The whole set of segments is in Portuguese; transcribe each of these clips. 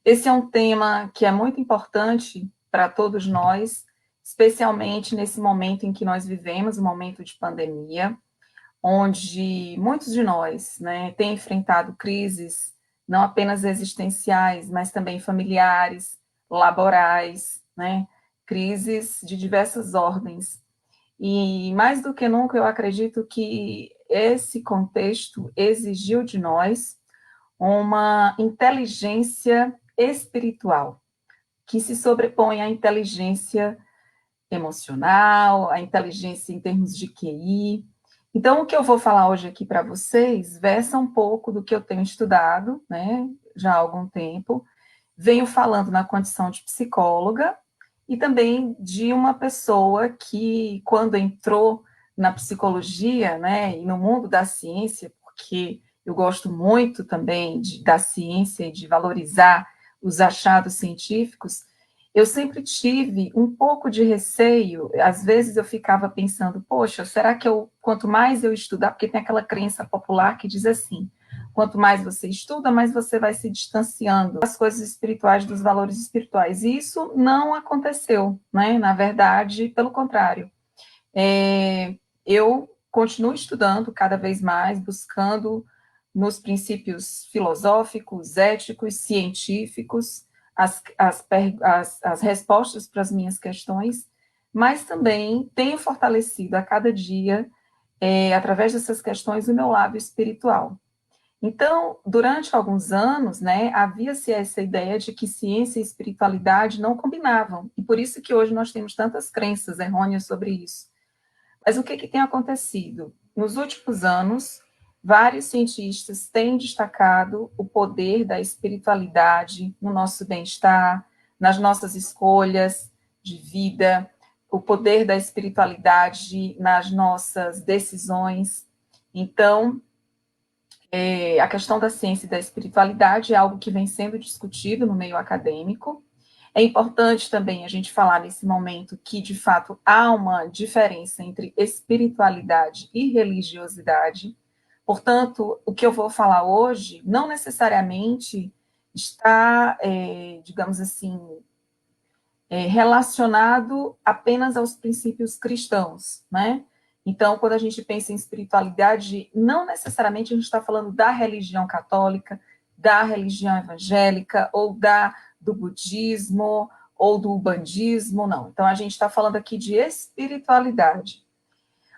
Esse é um tema que é muito importante para todos nós, especialmente nesse momento em que nós vivemos, um momento de pandemia, onde muitos de nós, né, têm enfrentado crises não apenas existenciais, mas também familiares, laborais, né, crises de diversas ordens. E mais do que nunca, eu acredito que esse contexto exigiu de nós uma inteligência espiritual que se sobrepõe à inteligência emocional, à inteligência em termos de QI. Então, o que eu vou falar hoje aqui para vocês versa um pouco do que eu tenho estudado, né, já há algum tempo, venho falando na condição de psicóloga e também de uma pessoa que, quando entrou na psicologia, né, e no mundo da ciência, porque eu gosto muito também da ciência e de valorizar os achados científicos, eu sempre tive um pouco de receio, às vezes eu ficava pensando, poxa, será que quanto mais eu estudar, porque tem aquela crença popular que diz assim, quanto mais você estuda, mais você vai se distanciando das coisas espirituais, dos valores espirituais. E isso não aconteceu, né? Na verdade, pelo contrário. Eu continuo estudando cada vez mais, buscando nos princípios filosóficos, éticos, científicos, as respostas para as minhas questões, mas também tenho fortalecido a cada dia, através dessas questões, o meu lado espiritual. Então, durante alguns anos, né, havia-se essa ideia de que ciência e espiritualidade não combinavam, e por isso que hoje nós temos tantas crenças errôneas sobre isso. Mas o que tem acontecido? Nos últimos anos, vários cientistas têm destacado o poder da espiritualidade no nosso bem-estar, nas nossas escolhas de vida, o poder da espiritualidade nas nossas decisões. Então, a questão da ciência e da espiritualidade é algo que vem sendo discutido no meio acadêmico. É importante também a gente falar nesse momento que, de fato, há uma diferença entre espiritualidade e religiosidade. Portanto, o que eu vou falar hoje não necessariamente está, digamos assim, relacionado apenas aos princípios cristãos, né? Então, quando a gente pensa em espiritualidade, não necessariamente a gente está falando da religião católica, da religião evangélica, ou do budismo, ou do ubandismo, não. Então, a gente está falando aqui de espiritualidade.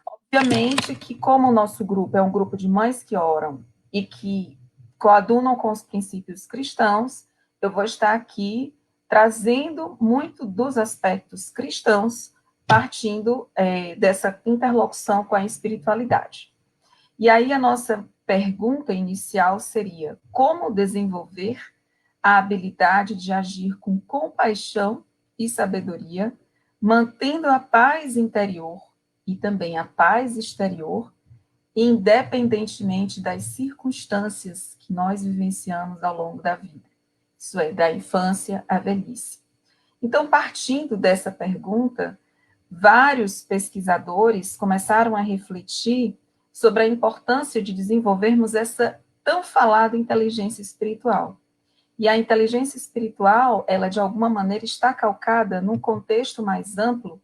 Obviamente que, como o nosso grupo é um grupo de mães que oram e que coadunam com os princípios cristãos, eu vou estar aqui trazendo muito dos aspectos cristãos, partindo dessa interlocução com a espiritualidade. E aí a nossa pergunta inicial seria: como desenvolver a habilidade de agir com compaixão e sabedoria, mantendo a paz interior e também a paz exterior, independentemente das circunstâncias que nós vivenciamos ao longo da vida, isso é, da infância à velhice. Então, partindo dessa pergunta, vários pesquisadores começaram a refletir sobre a importância de desenvolvermos essa tão falada inteligência espiritual. E a inteligência espiritual, ela de alguma maneira está calcada num contexto mais amplo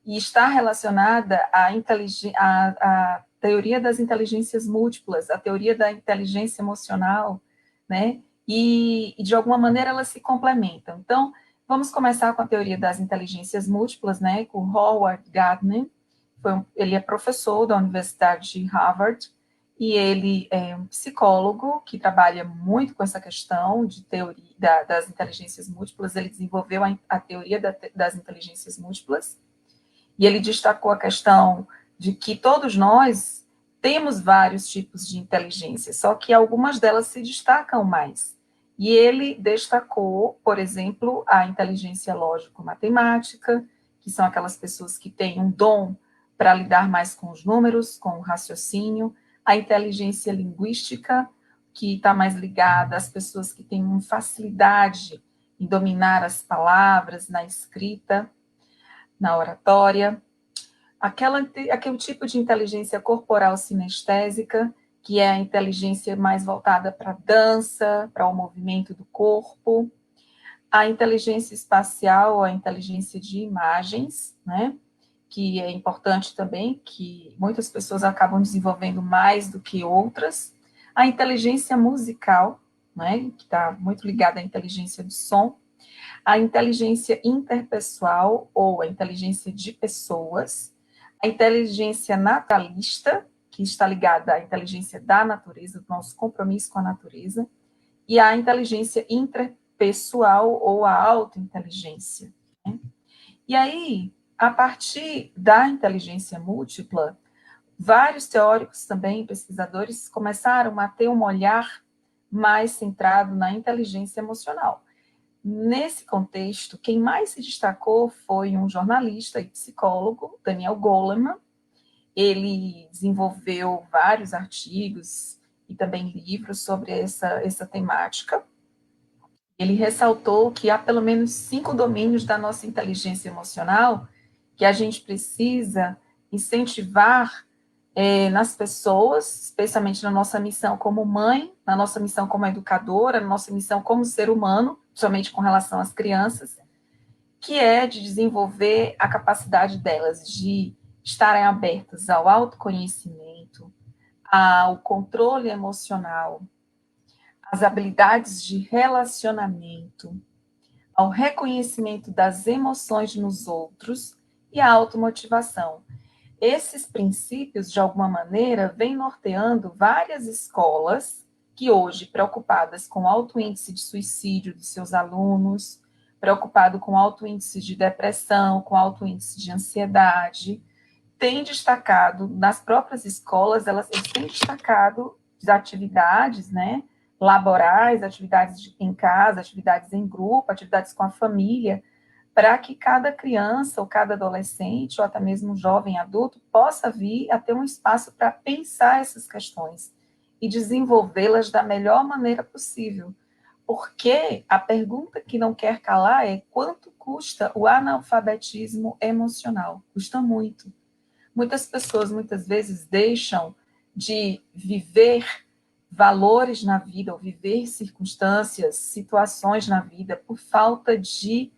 e está relacionada à teoria das inteligências múltiplas, à teoria da inteligência emocional, né? E de alguma maneira elas se complementam. Então, vamos começar com a teoria das inteligências múltiplas, né? Com Howard Gardner, ele é professor da Universidade de Harvard e ele é um psicólogo que trabalha muito com essa questão de teoria das inteligências múltiplas. Ele desenvolveu a teoria das inteligências múltiplas. E ele destacou a questão de que todos nós temos vários tipos de inteligência, só que algumas delas se destacam mais. E ele destacou, por exemplo, a inteligência lógico-matemática, que são aquelas pessoas que têm um dom para lidar mais com os números, com o raciocínio, a inteligência linguística, que está mais ligada às pessoas que têm uma facilidade em dominar as palavras, na escrita, na oratória, aquele tipo de inteligência corporal sinestésica, que é a inteligência mais voltada para a dança, para o movimento do corpo, a inteligência espacial, a inteligência de imagens, né, que é importante também, que muitas pessoas acabam desenvolvendo mais do que outras, a inteligência musical, né, que está muito ligada à inteligência do som, a inteligência interpessoal, ou a inteligência de pessoas, a inteligência naturalista, que está ligada à inteligência da natureza, do nosso compromisso com a natureza, e a inteligência interpessoal, ou a autointeligência, né? E aí, a partir da inteligência múltipla, vários teóricos também, pesquisadores, começaram a ter um olhar mais centrado na inteligência emocional. Nesse contexto, quem mais se destacou foi um jornalista e psicólogo, Daniel Goleman. Ele desenvolveu vários artigos e também livros sobre essa temática. Ele ressaltou que há pelo menos 5 domínios da nossa inteligência emocional que a gente precisa incentivar nas pessoas, especialmente na nossa missão como mãe, na nossa missão como educadora, na nossa missão como ser humano, principalmente com relação às crianças, que é de desenvolver a capacidade delas de estarem abertas ao autoconhecimento, ao controle emocional, às habilidades de relacionamento, ao reconhecimento das emoções nos outros e à automotivação. Esses princípios, de alguma maneira, vêm norteando várias escolas que hoje, preocupadas com o alto índice de suicídio dos seus alunos, preocupado com o alto índice de depressão, com o alto índice de ansiedade, têm destacado, nas próprias escolas, eles têm destacado as atividades, né, laborais, atividades em casa, atividades em grupo, atividades com a família, para que cada criança ou cada adolescente, ou até mesmo um jovem adulto, possa vir a ter um espaço para pensar essas questões e desenvolvê-las da melhor maneira possível. Porque a pergunta que não quer calar é: quanto custa o analfabetismo emocional? Custa muito. Muitas pessoas, muitas vezes, deixam de viver valores na vida, ou viver circunstâncias, situações na vida, por falta de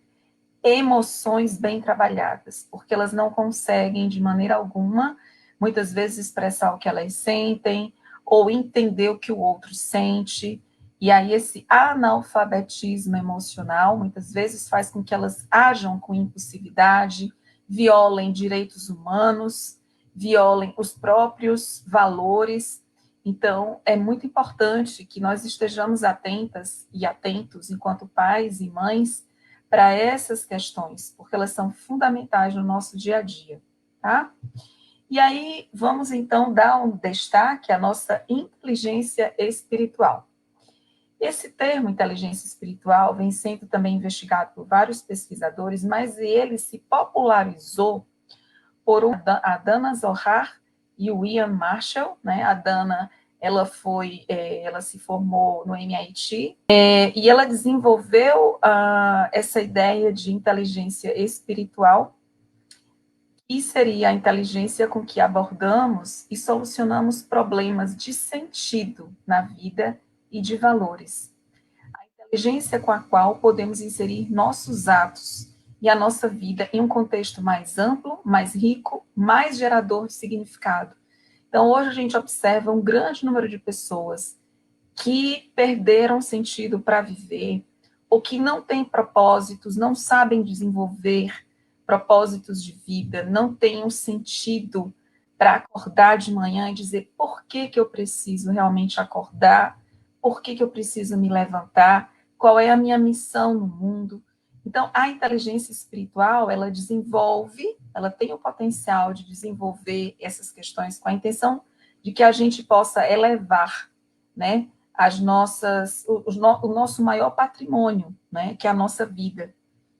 emoções bem trabalhadas, porque elas não conseguem, de maneira alguma, muitas vezes expressar o que elas sentem, ou entender o que o outro sente, e aí esse analfabetismo emocional, muitas vezes, faz com que elas ajam com impulsividade, violem direitos humanos, violem os próprios valores. Então, é muito importante que nós estejamos atentas e atentos, enquanto pais e mães, para essas questões, porque elas são fundamentais no nosso dia a dia, tá? E aí, vamos então dar um destaque à nossa inteligência espiritual. Esse termo, inteligência espiritual, vem sendo também investigado por vários pesquisadores, mas ele se popularizou por a Dana Zohar e o Ian Marshall, né? A Dana, ela se formou no MIT, e ela desenvolveu essa ideia de inteligência espiritual, que seria a inteligência com que abordamos e solucionamos problemas de sentido na vida e de valores. A inteligência com a qual podemos inserir nossos atos e a nossa vida em um contexto mais amplo, mais rico, mais gerador de significado. Então, hoje a gente observa um grande número de pessoas que perderam sentido para viver, ou que não têm propósitos, não sabem desenvolver propósitos de vida, não têm um sentido para acordar de manhã e dizer por que eu preciso realmente acordar, por que eu preciso me levantar, qual é a minha missão no mundo. Então, a inteligência espiritual, ela desenvolve, ela tem o potencial de desenvolver essas questões com a intenção de que a gente possa elevar, né, o nosso maior patrimônio, né, que é a nossa vida,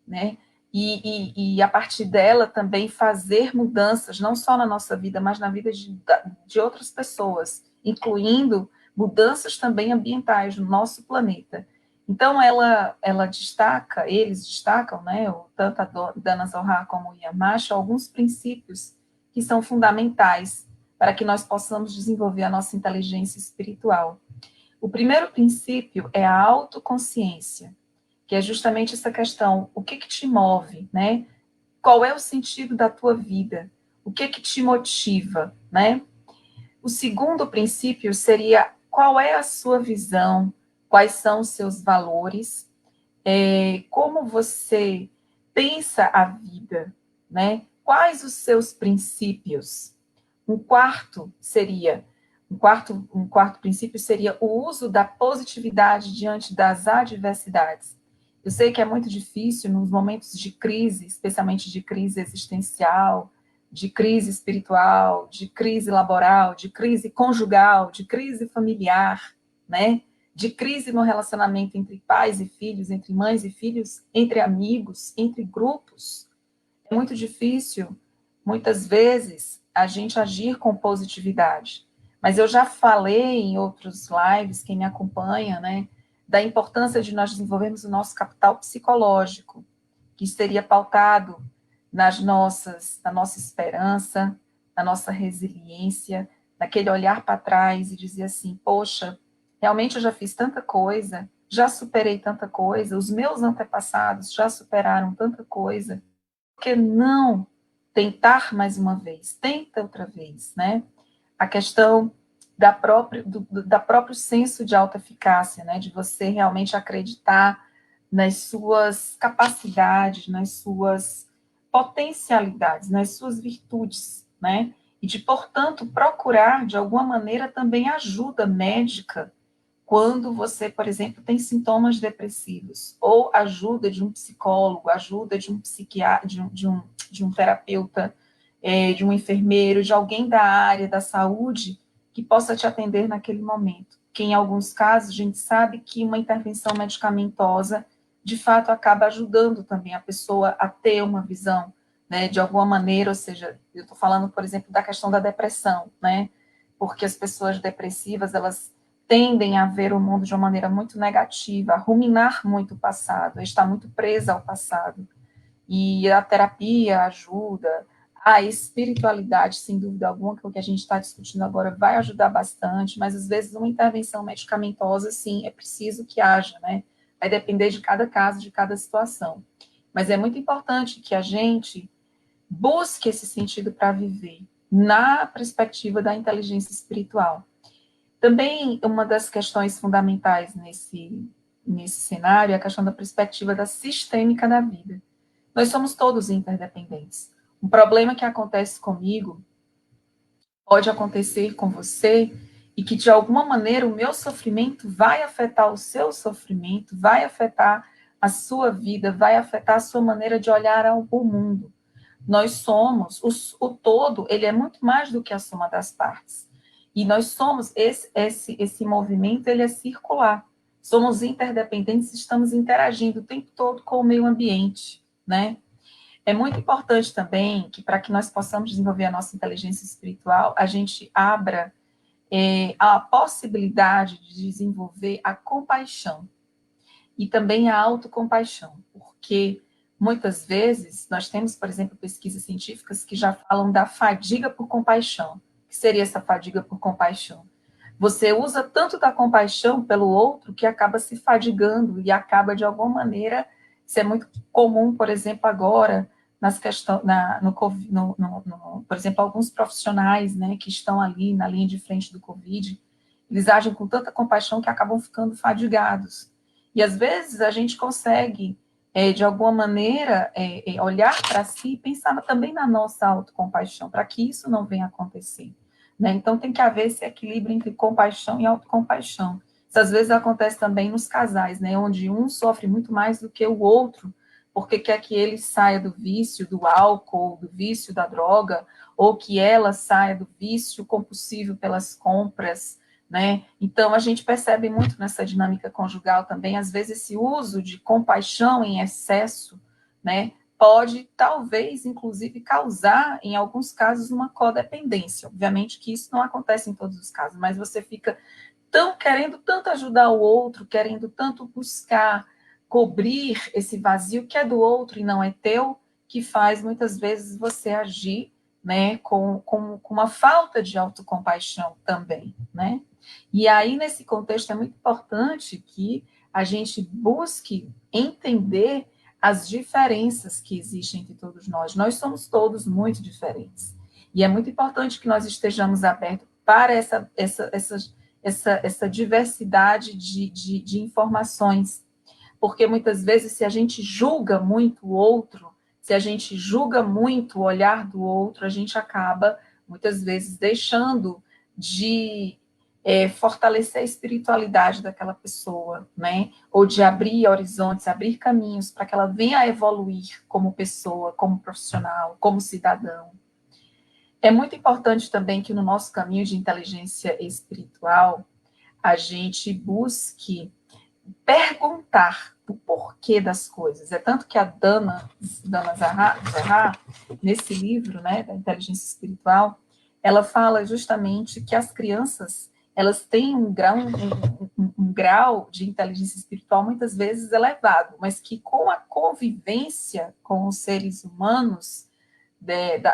né, e a partir dela também fazer mudanças, não só na nossa vida, mas na vida de outras pessoas, incluindo mudanças também ambientais no nosso planeta. Então, eles destacam, né, tanto a Dana Zohar como o Ian Marshall, alguns princípios que são fundamentais para que nós possamos desenvolver a nossa inteligência espiritual. O primeiro princípio é a autoconsciência, que é justamente essa questão, o que te move, né? Qual é o sentido da tua vida? O que te motiva, né? O segundo princípio seria qual é a sua visão, quais são os seus valores, como você pensa a vida, né? Quais os seus princípios? Um quarto princípio seria o uso da positividade diante das adversidades. Eu sei que é muito difícil nos momentos de crise, especialmente de crise existencial, de crise espiritual, de crise laboral, de crise conjugal, de crise familiar, né? De crise no relacionamento entre pais e filhos, entre mães e filhos, entre amigos, entre grupos. É muito difícil, muitas vezes, a gente agir com positividade. Mas eu já falei em outros lives, quem me acompanha, né, da importância de nós desenvolvermos o nosso capital psicológico, que seria pautado na nossa esperança, na nossa resiliência, naquele olhar para trás e dizer assim, poxa, realmente eu já fiz tanta coisa, já superei tanta coisa, os meus antepassados já superaram tanta coisa, por que não tentar mais uma vez? Tenta outra vez, né? A questão da próprio senso de autoeficácia, né? De você realmente acreditar nas suas capacidades, nas suas potencialidades, nas suas virtudes, né? E de, portanto, procurar, de alguma maneira, também ajuda médica quando você, por exemplo, tem sintomas depressivos, ou ajuda de um psicólogo, ajuda de um psiquiatra, de um terapeuta, de um enfermeiro, de alguém da área da saúde que possa te atender naquele momento. Que em alguns casos a gente sabe que uma intervenção medicamentosa de fato acaba ajudando também a pessoa a ter uma visão, né, de alguma maneira, ou seja, eu estou falando, por exemplo, da questão da depressão, né, porque as pessoas depressivas, elas tendem a ver o mundo de uma maneira muito negativa, a ruminar muito o passado, a estar muito presa ao passado. E a terapia ajuda, a espiritualidade, sem dúvida alguma, que é o que a gente está discutindo agora, vai ajudar bastante, mas às vezes uma intervenção medicamentosa, sim, é preciso que haja, né? Vai depender de cada caso, de cada situação. Mas é muito importante que a gente busque esse sentido para viver, na perspectiva da inteligência espiritual. Também uma das questões fundamentais nesse cenário é a questão da perspectiva da sistêmica da vida. Nós somos todos interdependentes. Um problema que acontece comigo pode acontecer com você e que, de alguma maneira, o meu sofrimento vai afetar o seu sofrimento, vai afetar a sua vida, vai afetar a sua maneira de olhar ao mundo. Nós somos, o todo, ele é muito mais do que a soma das partes. E nós somos, esse movimento, ele é circular. Somos interdependentes, estamos interagindo o tempo todo com o meio ambiente, né? É muito importante também que, para que nós possamos desenvolver a nossa inteligência espiritual, a gente abra a possibilidade de desenvolver a compaixão e também a autocompaixão, porque muitas vezes nós temos, por exemplo, pesquisas científicas que já falam da fadiga por compaixão. O que seria essa fadiga por compaixão? Você usa tanto da compaixão pelo outro que acaba se fadigando e acaba, de alguma maneira, isso é muito comum, por exemplo, agora, nas questões, por exemplo, alguns profissionais, né, que estão ali na linha de frente do Covid, eles agem com tanta compaixão que acabam ficando fadigados. E às vezes a gente consegue, de alguma maneira, olhar para si e pensar também na nossa autocompaixão, para que isso não venha a acontecer. Né? Então tem que haver esse equilíbrio entre compaixão e autocompaixão. Isso às vezes acontece também nos casais, né? Onde um sofre muito mais do que o outro, porque quer que ele saia do vício do álcool, do vício da droga, ou que ela saia do vício compulsivo pelas compras, né? Então, a gente percebe muito nessa dinâmica conjugal também, às vezes, esse uso de compaixão em excesso, né? Pode, talvez, inclusive, causar, em alguns casos, uma codependência. Obviamente que isso não acontece em todos os casos, mas você fica querendo tanto ajudar o outro, querendo tanto buscar cobrir esse vazio que é do outro e não é teu, que faz, muitas vezes, você agir, né, com uma falta de autocompaixão também, né? E aí, nesse contexto, é muito importante que a gente busque entender as diferenças que existem entre todos nós. Nós somos todos muito diferentes. E é muito importante que nós estejamos abertos para essa diversidade de informações. Porque muitas vezes, se a gente julga muito o outro, se a gente julga muito o olhar do outro, a gente acaba, muitas vezes, deixando de fortalecer a espiritualidade daquela pessoa, né? Ou de abrir horizontes, abrir caminhos para que ela venha a evoluir como pessoa, como profissional, como cidadão. É muito importante também que no nosso caminho de inteligência espiritual, a gente busque perguntar o porquê das coisas. É tanto que a Dana Zahar, nesse livro, né, da inteligência espiritual, ela fala justamente que as crianças, elas têm um grau de inteligência espiritual muitas vezes elevado, mas que com a convivência com os seres humanos,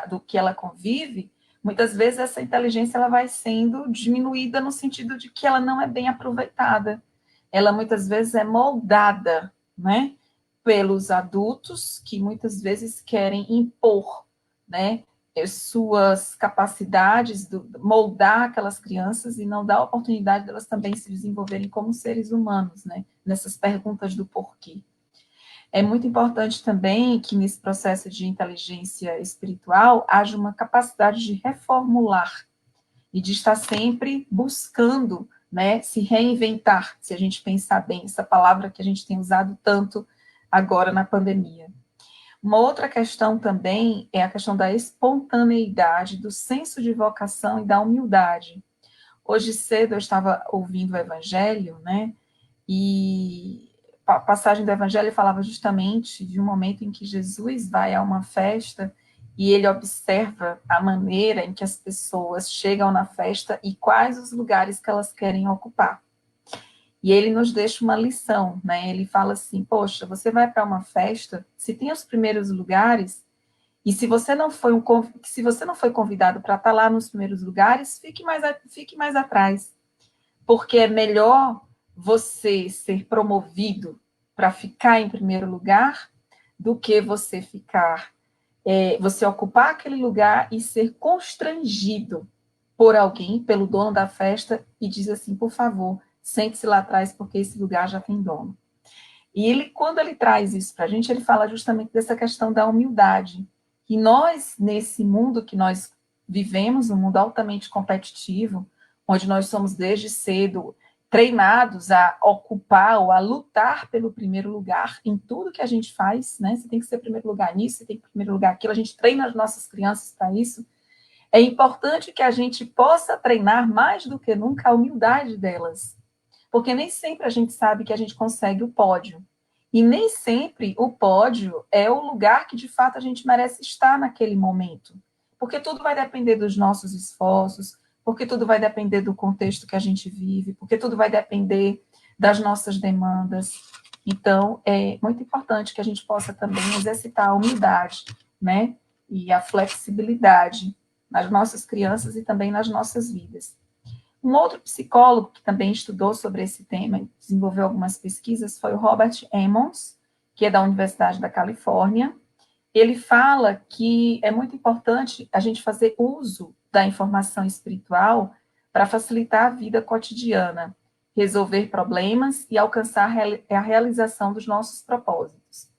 do que ela convive, muitas vezes essa inteligência ela vai sendo diminuída no sentido de que ela não é bem aproveitada. Ela muitas vezes é moldada, né, pelos adultos que muitas vezes querem impor, né, suas capacidades, moldar aquelas crianças e não dar a oportunidade delas também se desenvolverem como seres humanos, né, nessas perguntas do porquê. É muito importante também que nesse processo de inteligência espiritual haja uma capacidade de reformular e de estar sempre buscando, né, se reinventar, se a gente pensar bem, essa palavra que a gente tem usado tanto agora na pandemia. Uma outra questão também é a questão da espontaneidade, do senso de vocação e da humildade. Hoje cedo eu estava ouvindo o Evangelho, né, e a passagem do Evangelho falava justamente de um momento em que Jesus vai a uma festa e ele observa a maneira em que as pessoas chegam na festa e quais os lugares que elas querem ocupar. E ele nos deixa uma lição, né? Ele fala assim: poxa, você vai para uma festa, se tem os primeiros lugares, e se você não foi convidado para estar lá nos primeiros lugares, fique mais atrás, porque é melhor você ser promovido para ficar em primeiro lugar do que você você ocupar aquele lugar e ser constrangido por alguém, pelo dono da festa, e diz assim, por favor, sente-se lá atrás, porque esse lugar já tem dono. E ele, quando ele traz isso para a gente, ele fala justamente dessa questão da humildade. E nós, nesse mundo que nós vivemos, um mundo altamente competitivo, onde nós somos desde cedo treinados a ocupar ou a lutar pelo primeiro lugar em tudo que a gente faz, né? Você tem que ser primeiro lugar nisso, você tem que ser primeiro lugar aquilo, a gente treina as nossas crianças para isso. É importante que a gente possa treinar mais do que nunca a humildade delas, porque nem sempre a gente sabe que a gente consegue o pódio. E nem sempre o pódio é o lugar que de fato a gente merece estar naquele momento. Porque tudo vai depender dos nossos esforços, porque tudo vai depender do contexto que a gente vive, porque tudo vai depender das nossas demandas. Então, é muito importante que a gente possa também exercitar a humildade, né? E a flexibilidade nas nossas crianças e também nas nossas vidas. Um outro psicólogo que também estudou sobre esse tema e desenvolveu algumas pesquisas foi o Robert Emmons, que é da Universidade da Califórnia. Ele fala que é muito importante a gente fazer uso da informação espiritual para facilitar a vida cotidiana, resolver problemas e alcançar a realização dos nossos propósitos.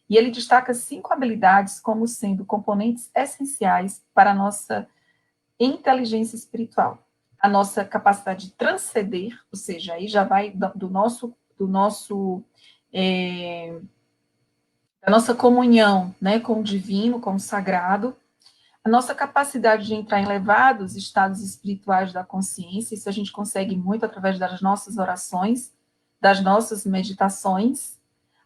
E ele destaca 5 habilidades como sendo componentes essenciais para a nossa inteligência espiritual. A nossa capacidade de transcender, ou seja, aí já vai da nossa comunhão, né, com o divino, com o sagrado, a nossa capacidade de entrar em elevados estados espirituais da consciência, isso a gente consegue muito através das nossas orações, das nossas meditações,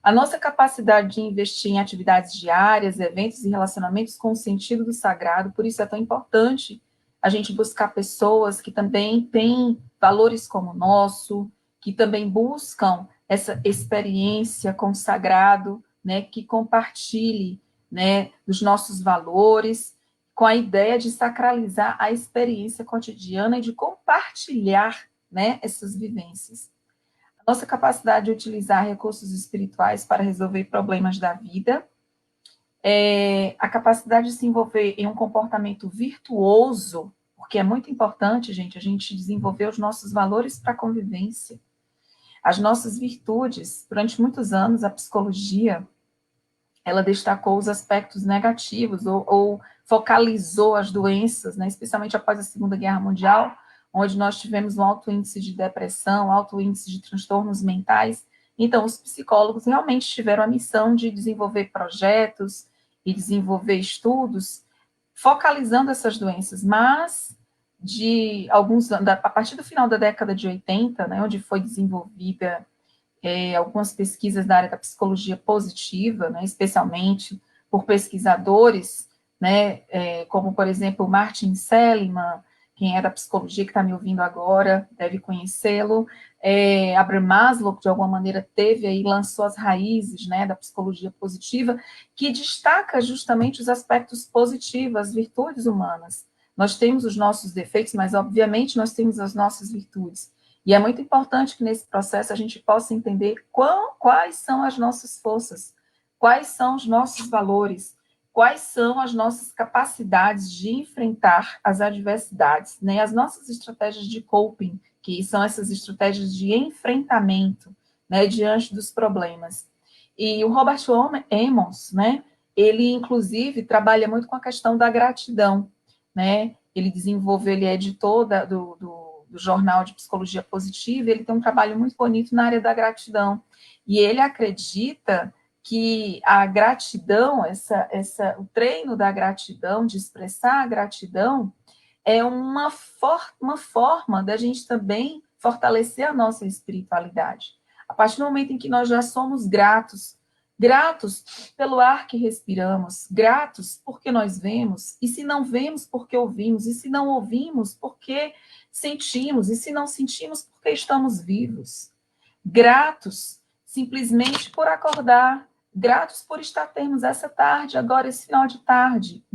a nossa capacidade de investir em atividades diárias, eventos e relacionamentos com o sentido do sagrado, por isso é tão importante a gente buscar pessoas que também têm valores como o nosso, que também buscam essa experiência com o sagrado, né, que compartilhe, né, os nossos valores, com a ideia de sacralizar a experiência cotidiana e de compartilhar, né, essas vivências. A nossa capacidade de utilizar recursos espirituais para resolver problemas da vida, a capacidade de se envolver em um comportamento virtuoso, porque é muito importante, gente, a gente desenvolver os nossos valores para a convivência, as nossas virtudes. Durante muitos anos, a psicologia, ela destacou os aspectos negativos, ou focalizou as doenças, né, especialmente após a Segunda Guerra Mundial, onde nós tivemos um alto índice de depressão, alto índice de transtornos mentais. Então, os psicólogos realmente tiveram a missão de desenvolver projetos e desenvolver estudos focalizando essas doenças, mas a partir do final da década de 80, né, onde foi desenvolvida algumas pesquisas da área da psicologia positiva, né, especialmente por pesquisadores, né, como, por exemplo, Martin Seligman, quem é da psicologia que está me ouvindo agora deve conhecê-lo. Abraham Maslow, de alguma maneira, lançou as raízes, né, da psicologia positiva, que destaca justamente os aspectos positivos, as virtudes humanas. Nós temos os nossos defeitos, mas, obviamente, nós temos as nossas virtudes. E é muito importante que, nesse processo, a gente possa entender quais são as nossas forças, quais são os nossos valores, quais são as nossas capacidades de enfrentar as adversidades, né? As nossas estratégias de coping, que são essas estratégias de enfrentamento, né, diante dos problemas. E o Robert Emmons, né, ele, inclusive, trabalha muito com a questão da gratidão, né? Ele é editor do Jornal de Psicologia Positiva, ele tem um trabalho muito bonito na área da gratidão. E ele acredita que a gratidão, o treino da gratidão, de expressar a gratidão, é uma forma da gente também fortalecer a nossa espiritualidade. A partir do momento em que nós já somos gratos pelo ar que respiramos, gratos porque nós vemos, e se não vemos, porque ouvimos, e se não ouvimos, porque sentimos, e se não sentimos, porque estamos vivos. Gratos simplesmente por acordar, gratos por termos essa tarde, agora esse final de tarde.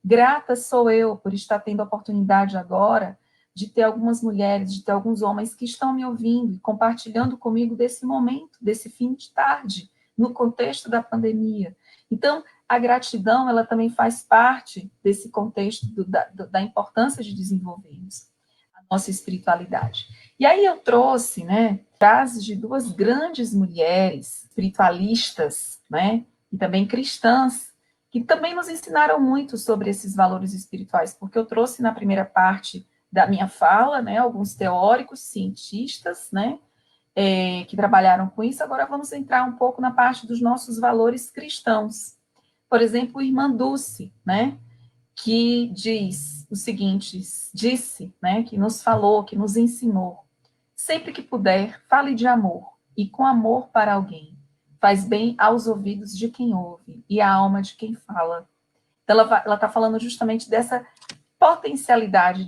Grata sou eu por estar tendo a oportunidade agora de ter algumas mulheres, de ter alguns homens que estão me ouvindo e compartilhando comigo desse momento, desse fim de tarde, no contexto da pandemia. Então, a gratidão, ela também faz parte desse contexto da importância de desenvolvermos a nossa espiritualidade. E aí eu trouxe, né, frases de duas grandes mulheres espiritualistas, né, e também cristãs, que também nos ensinaram muito sobre esses valores espirituais, porque eu trouxe na primeira parte da minha fala, né, alguns teóricos, cientistas, né, que trabalharam com isso. Agora vamos entrar um pouco na parte dos nossos valores cristãos. Por exemplo, Irmã Dulce, né, que diz o seguinte, disse, né, que nos falou, que nos ensinou: sempre que puder, fale de amor, e com amor para alguém. Faz bem aos ouvidos de quem ouve e à alma de quem fala. Então, ela está falando justamente dessa potencialidade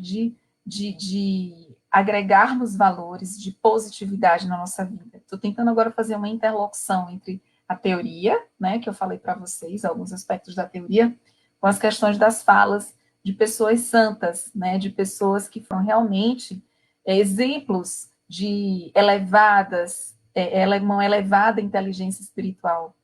de agregarmos valores de positividade na nossa vida. Estou tentando agora fazer uma interlocução entre a teoria, né, que eu falei para vocês, alguns aspectos da teoria, com as questões das falas de pessoas santas, né, de pessoas que foram realmente exemplos de uma elevada inteligência espiritual.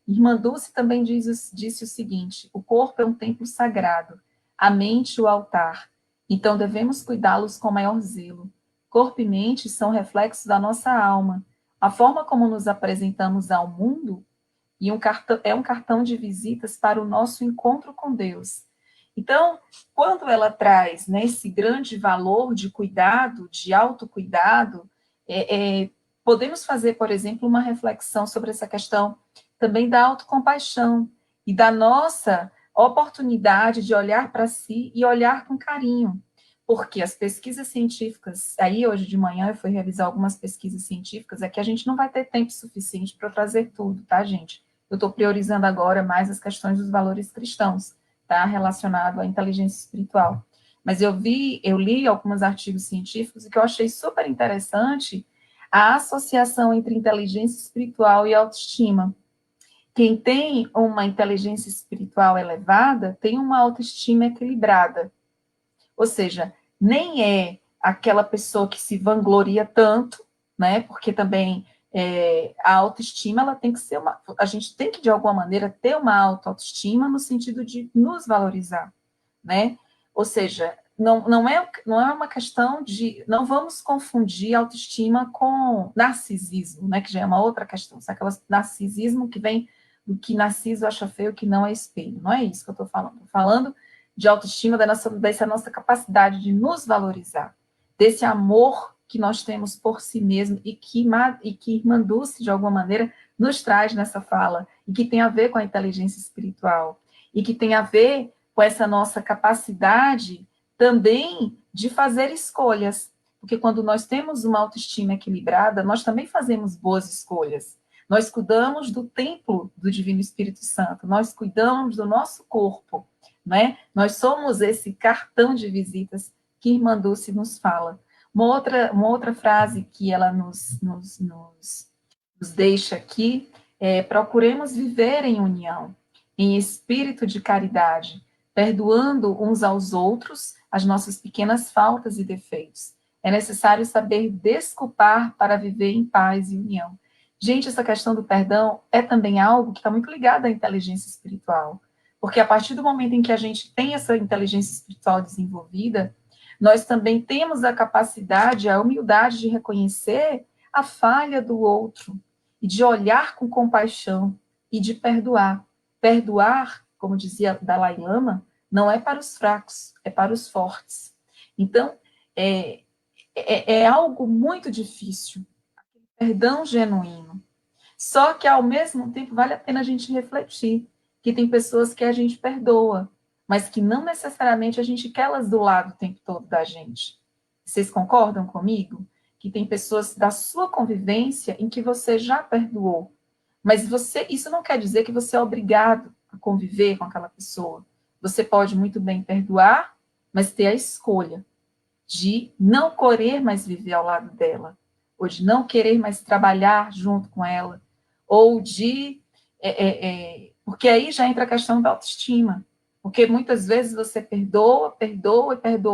Irmã Dulce também disse o seguinte: o corpo é um templo sagrado, a mente o altar, então devemos cuidá-los com maior zelo. Corpo e mente são reflexos da nossa alma. A forma como nos apresentamos ao mundo é um cartão de visitas para o nosso encontro com Deus. Então, quando ela traz, né, esse grande valor de cuidado, de autocuidado, podemos fazer, por exemplo, uma reflexão sobre essa questão também da autocompaixão e da nossa oportunidade de olhar para si e olhar com carinho. Porque as pesquisas científicas, aí hoje de manhã eu fui revisar algumas pesquisas científicas, é que a gente não vai ter tempo suficiente para trazer tudo, tá, gente? Eu estou priorizando agora mais as questões dos valores cristãos, tá, relacionado à inteligência espiritual. Mas eu li alguns artigos científicos e que eu achei super interessante a associação entre inteligência espiritual e autoestima. Quem tem uma inteligência espiritual elevada tem uma autoestima equilibrada. Ou seja, nem é aquela pessoa que se vangloria tanto, né? Porque também a autoestima, ela tem que ser uma. A gente tem que, de alguma maneira, ter uma autoestima no sentido de nos valorizar, né? Ou seja, não é uma questão de. Não vamos confundir autoestima com narcisismo, né? Que já é uma outra questão. Sabe aquele narcisismo que vem do que Narciso acha feio, que não é espelho. Não é isso que eu estou falando. Estou falando de autoestima, dessa nossa capacidade de nos valorizar, desse amor que nós temos por si mesmo e que Irmã Dulce, de alguma maneira, nos traz nessa fala, e que tem a ver com a inteligência espiritual, e que tem a ver com essa nossa capacidade também de fazer escolhas, porque quando nós temos uma autoestima equilibrada, nós também fazemos boas escolhas. Nós cuidamos do templo do Divino Espírito Santo, nós cuidamos do nosso corpo, né? Nós somos esse cartão de visitas que Irmã Dulce nos fala. Uma outra frase que ela nos deixa aqui é: procuremos viver em união, em espírito de caridade, perdoando uns aos outros as nossas pequenas faltas e defeitos. É necessário saber desculpar para viver em paz e união. Gente, essa questão do perdão é também algo que está muito ligado à inteligência espiritual. Porque a partir do momento em que a gente tem essa inteligência espiritual desenvolvida, nós também temos a capacidade, a humildade de reconhecer a falha do outro e de olhar com compaixão e de perdoar. Perdoar, como dizia Dalai Lama, não é para os fracos, é para os fortes. Então, é algo muito difícil, perdão genuíno. Só que, ao mesmo tempo, vale a pena a gente refletir que tem pessoas que a gente perdoa, mas que não necessariamente a gente quer elas do lado o tempo todo da gente. Vocês concordam comigo? Que tem pessoas da sua convivência em que você já perdoou, mas isso não quer dizer que você é obrigado a conviver com aquela pessoa. Você pode muito bem perdoar, mas ter a escolha de não querer mais viver ao lado dela, ou de não querer mais trabalhar junto com ela, ou de. Porque aí já entra a questão da autoestima. Porque muitas vezes você perdoa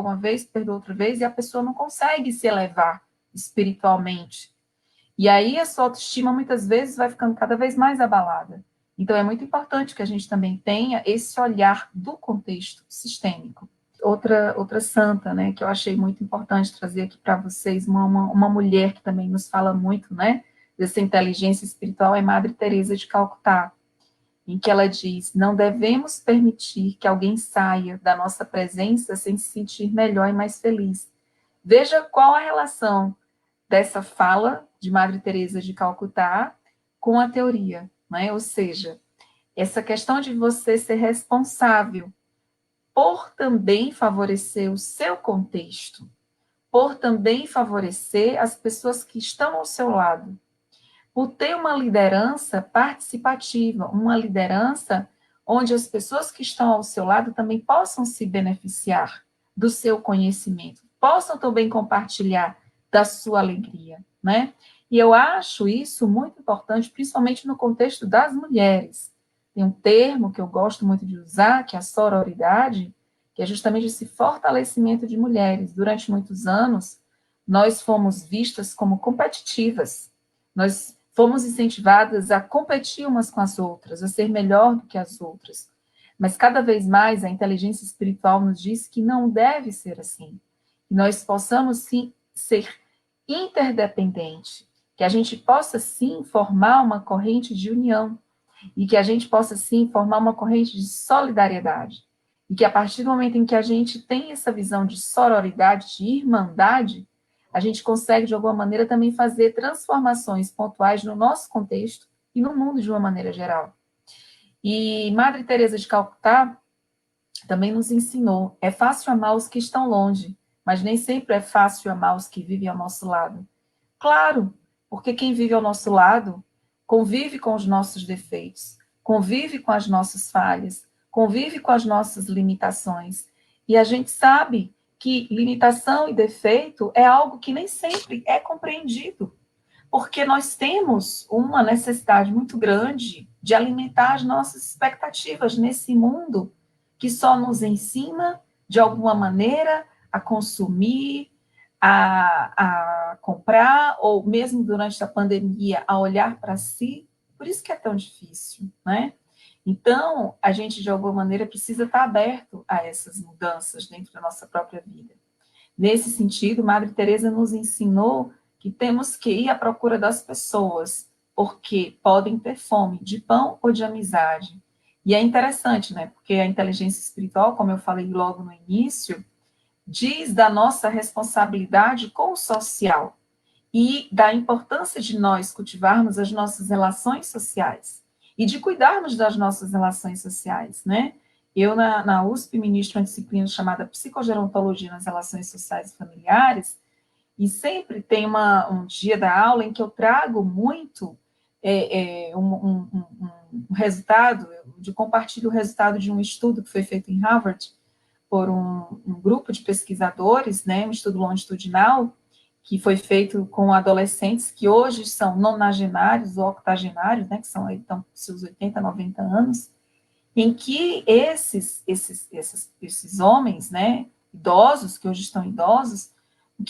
uma vez, perdoa outra vez, e a pessoa não consegue se elevar espiritualmente. E aí a sua autoestima muitas vezes vai ficando cada vez mais abalada. Então é muito importante que a gente também tenha esse olhar do contexto sistêmico. Outra santa, né, que eu achei muito importante trazer aqui para vocês, uma mulher que também nos fala muito, né, dessa inteligência espiritual, é Madre Teresa de Calcutá, em que ela diz: não devemos permitir que alguém saia da nossa presença sem se sentir melhor e mais feliz. Veja qual a relação dessa fala de Madre Teresa de Calcutá com a teoria, né? Ou seja, essa questão de você ser responsável por também favorecer o seu contexto, por também favorecer as pessoas que estão ao seu lado, por ter uma liderança participativa, uma liderança onde as pessoas que estão ao seu lado também possam se beneficiar do seu conhecimento, possam também compartilhar da sua alegria, né? E eu acho isso muito importante, principalmente no contexto das mulheres. Tem um termo que eu gosto muito de usar, que é a sororidade, que é justamente esse fortalecimento de mulheres. Durante muitos anos, nós fomos vistas como competitivas. Nós fomos incentivadas a competir umas com as outras, a ser melhor do que as outras. Mas cada vez mais a inteligência espiritual nos diz que não deve ser assim. Que nós possamos, sim, ser interdependente, que a gente possa, sim, formar uma corrente de união, e que a gente possa, sim, formar uma corrente de solidariedade. E que a partir do momento em que a gente tem essa visão de sororidade, de irmandade, a gente consegue, de alguma maneira, também fazer transformações pontuais no nosso contexto e no mundo de uma maneira geral. E Madre Teresa de Calcutá também nos ensinou: é fácil amar os que estão longe, mas nem sempre é fácil amar os que vivem ao nosso lado. Claro, porque quem vive ao nosso lado convive com os nossos defeitos, convive com as nossas falhas, convive com as nossas limitações. E a gente sabe que limitação e defeito é algo que nem sempre é compreendido, porque nós temos uma necessidade muito grande de alimentar as nossas expectativas nesse mundo que só nos ensina, de alguma maneira, a consumir, a comprar, ou mesmo durante a pandemia, a olhar para si. Por isso que é tão difícil, né? Então, a gente, de alguma maneira, precisa estar aberto a essas mudanças dentro da nossa própria vida. Nesse sentido, Madre Teresa nos ensinou que temos que ir à procura das pessoas, porque podem ter fome de pão ou de amizade. E é interessante, né? Porque a inteligência espiritual, como eu falei logo no início, diz da nossa responsabilidade com o social e da importância de nós cultivarmos as nossas relações sociais e de cuidarmos das nossas relações sociais, né? Eu, na USP, ministro uma disciplina chamada Psicogerontologia nas Relações Sociais e Familiares, e sempre tem um dia da aula em que eu trago muito um resultado, compartilho o resultado de um estudo que foi feito em Harvard por um grupo de pesquisadores, né, um estudo longitudinal, que foi feito com adolescentes que hoje são nonagenários ou octogenários, né, que são aí, então, seus 80, 90 anos, em que esses homens, né, idosos, que hoje estão idosos, o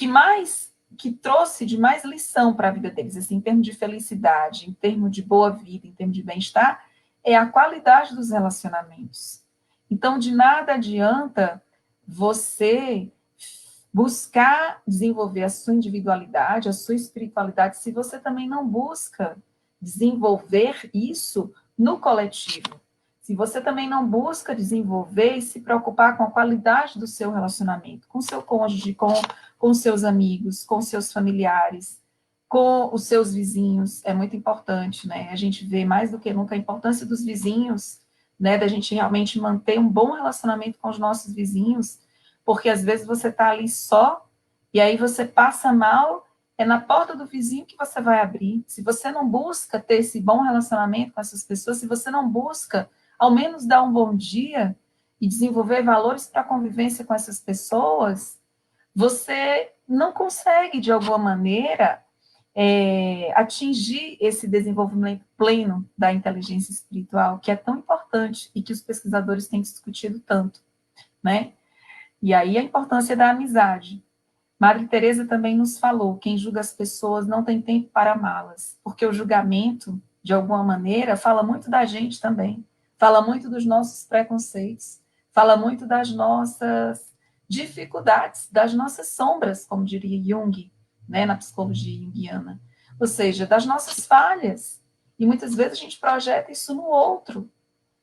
que trouxe de mais lição para a vida deles, assim, em termos de felicidade, em termos de boa vida, em termos de bem-estar, é a qualidade dos relacionamentos. Então, de nada adianta você buscar desenvolver a sua individualidade, a sua espiritualidade, se você também não busca desenvolver isso no coletivo. Se você também não busca desenvolver e se preocupar com a qualidade do seu relacionamento, com seu cônjuge, com seus amigos, com seus familiares, com os seus vizinhos, é muito importante, né? A gente vê mais do que nunca a importância dos vizinhos, né? Da gente realmente manter um bom relacionamento com os nossos vizinhos, porque às vezes você está ali só, e aí você passa mal, é na porta do vizinho que você vai abrir. Se você não busca ter esse bom relacionamento com essas pessoas, se você não busca ao menos dar um bom dia e desenvolver valores para a convivência com essas pessoas, você não consegue, de alguma maneira, atingir esse desenvolvimento pleno da inteligência espiritual, que é tão importante e que os pesquisadores têm discutido tanto, né? E aí a importância da amizade. Madre Teresa também nos falou, quem julga as pessoas não tem tempo para amá-las, porque o julgamento, de alguma maneira, fala muito da gente também, fala muito dos nossos preconceitos, fala muito das nossas dificuldades, das nossas sombras, como diria Jung, né, na psicologia junguiana, ou seja, das nossas falhas. E muitas vezes a gente projeta isso no outro,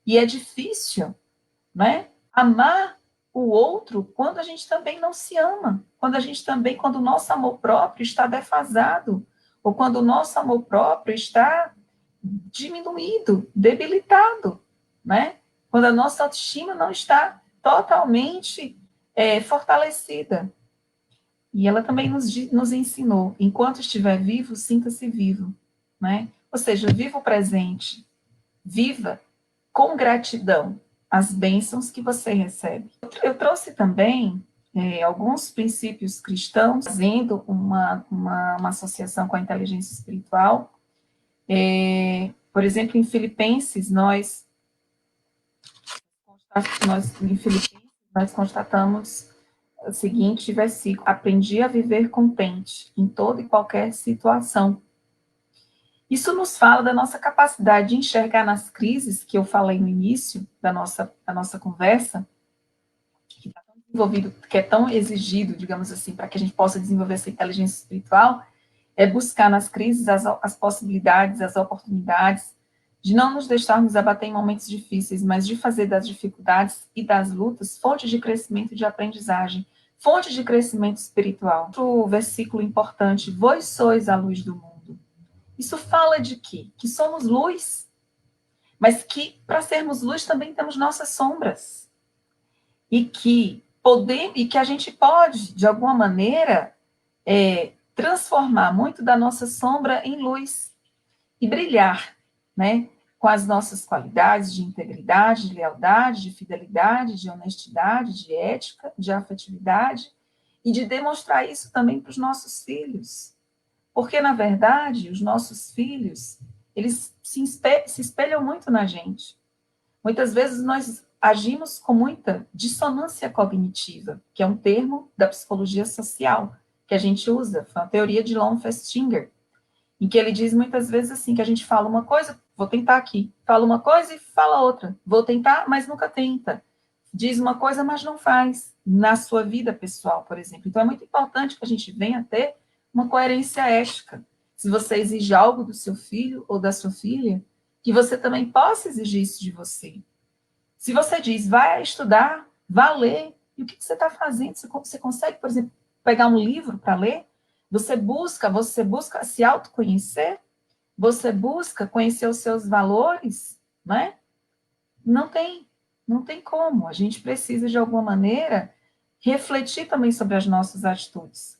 e é difícil, né? Amar o outro quando a gente também não se ama, quando o nosso amor próprio está defasado, ou quando o nosso amor próprio está diminuído, debilitado, né? Quando a nossa autoestima não está totalmente fortalecida. E ela também nos ensinou, enquanto estiver vivo, sinta-se vivo, né? Ou seja, viva o presente, viva com gratidão as bênçãos que você recebe. Eu trouxe também alguns princípios cristãos, fazendo uma associação com a inteligência espiritual. Por exemplo, em Filipenses, nós constatamos o seguinte versículo: aprendi a viver contente em toda e qualquer situação. Isso nos fala da nossa capacidade de enxergar nas crises, que eu falei no início da nossa conversa, que está tão desenvolvido, que é tão exigido, digamos assim, para que a gente possa desenvolver essa inteligência espiritual, é buscar nas crises as possibilidades, as oportunidades, de não nos deixarmos abater em momentos difíceis, mas de fazer das dificuldades e das lutas fonte de crescimento e de aprendizagem, fonte de crescimento espiritual. Outro versículo importante: vós sois a luz do mundo. Isso fala de quê? Que somos luz, mas que para sermos luz também temos nossas sombras. E que a gente pode, de alguma maneira, transformar muito da nossa sombra em luz e brilhar, né? Com as nossas qualidades de integridade, de lealdade, de fidelidade, de honestidade, de ética, de afetividade, e de demonstrar isso também para os nossos filhos. Porque, na verdade, os nossos filhos, eles se espelham muito na gente. Muitas vezes nós agimos com muita dissonância cognitiva, que é um termo da psicologia social que a gente usa, foi uma teoria de Lon Festinger, em que ele diz muitas vezes assim, que a gente fala uma coisa, vou tentar aqui, fala uma coisa e fala outra, vou tentar, mas nunca tenta, diz uma coisa, mas não faz, na sua vida pessoal, por exemplo. Então é muito importante que a gente venha ter uma coerência ética. Se você exige algo do seu filho ou da sua filha, que você também possa exigir isso de você. Se você diz, vai estudar, vá ler, e o que você está fazendo? Você consegue, por exemplo, pegar um livro para ler? Você busca se autoconhecer? Você busca conhecer os seus valores? Né? Não tem como. A gente precisa, de alguma maneira, refletir também sobre as nossas atitudes.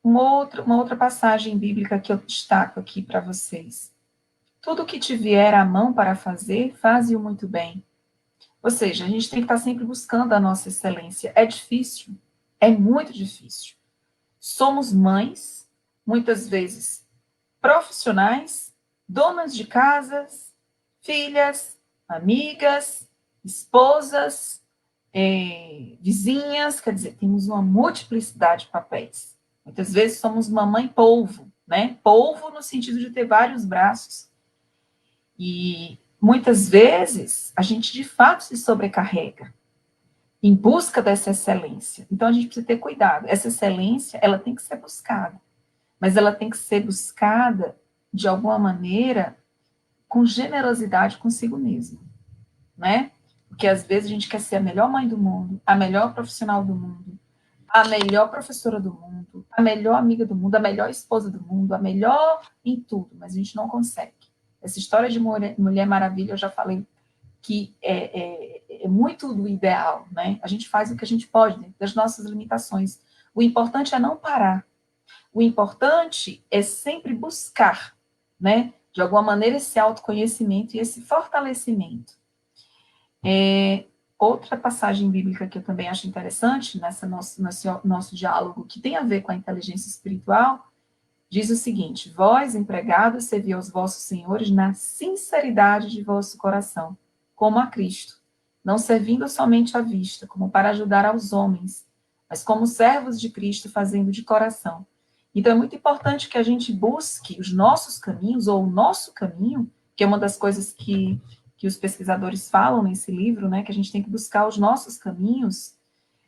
Uma outra passagem bíblica que eu destaco aqui para vocês. Tudo que te vier à mão para fazer, faze-o muito bem. Ou seja, a gente tem que estar sempre buscando a nossa excelência. É difícil, é muito difícil. Somos mães, muitas vezes profissionais, donas de casas, filhas, amigas, esposas, vizinhas, quer dizer, temos uma multiplicidade de papéis. Muitas vezes somos mamãe polvo, né? Polvo no sentido de ter vários braços. E muitas vezes a gente de fato se sobrecarrega em busca dessa excelência. Então a gente precisa ter cuidado. Essa excelência, ela tem que ser buscada, mas ela tem que ser buscada de alguma maneira com generosidade consigo mesma, né? Porque às vezes a gente quer ser a melhor mãe do mundo, a melhor profissional do mundo, a melhor professora do mundo, a melhor amiga do mundo, a melhor esposa do mundo, a melhor em tudo, mas a gente não consegue. Essa história de Mulher Maravilha, eu já falei que é muito do ideal, né? A gente faz o que a gente pode, dentro das nossas limitações. O importante é não parar. O importante é sempre buscar, né? De alguma maneira, esse autoconhecimento e esse fortalecimento. Outra passagem bíblica que eu também acho interessante, nesse nosso diálogo, que tem a ver com a inteligência espiritual, diz o seguinte: vós, empregados, servi aos vossos senhores na sinceridade de vosso coração, como a Cristo, não servindo somente à vista, como para ajudar aos homens, mas como servos de Cristo, fazendo de coração. Então é muito importante que a gente busque os nossos caminhos, ou o nosso caminho, que é uma das coisas que os pesquisadores falam nesse livro, né, que a gente tem que buscar os nossos caminhos,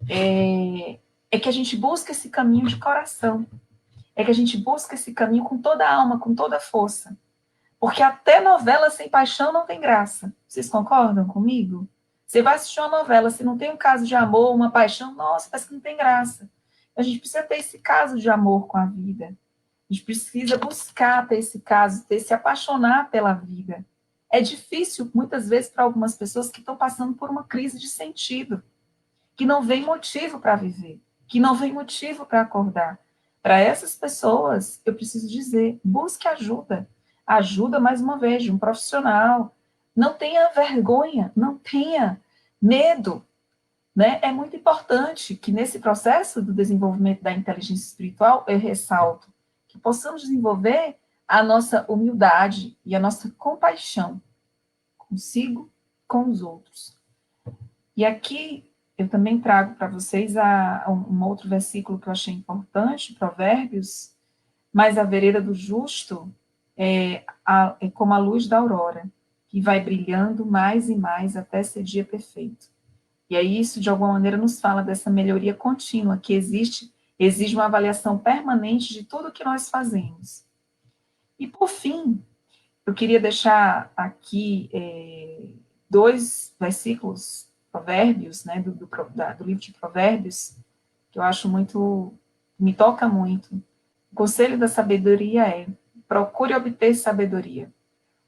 é que a gente busca esse caminho de coração, é que a gente busca esse caminho com toda a alma, com toda a força. Porque até novela sem paixão não tem graça. Vocês concordam comigo? Você vai assistir uma novela, se não tem um caso de amor, uma paixão, nossa, parece que não tem graça. A gente precisa ter esse caso de amor com a vida. A gente precisa buscar ter esse caso, se apaixonar pela vida. É difícil, muitas vezes, para algumas pessoas que estão passando por uma crise de sentido, que não vem motivo para viver, que não vem motivo para acordar. Para essas pessoas, eu preciso dizer, busque ajuda. Ajuda, mais uma vez, de um profissional. Não tenha vergonha, não tenha medo. Né? É muito importante que nesse processo do desenvolvimento da inteligência espiritual, eu ressalto que possamos desenvolver a nossa humildade e a nossa compaixão consigo, com os outros. E aqui eu também trago para vocês um outro versículo que eu achei importante, Provérbios: mas a vereda do justo é como a luz da aurora, que vai brilhando mais e mais até ser dia perfeito. E aí isso, de alguma maneira, nos fala dessa melhoria contínua que exige uma avaliação permanente de tudo que nós fazemos. E, por fim, eu queria deixar aqui 2 versículos, Provérbios, né, do livro de Provérbios, que eu acho me toca muito. O conselho da sabedoria é: procure obter sabedoria.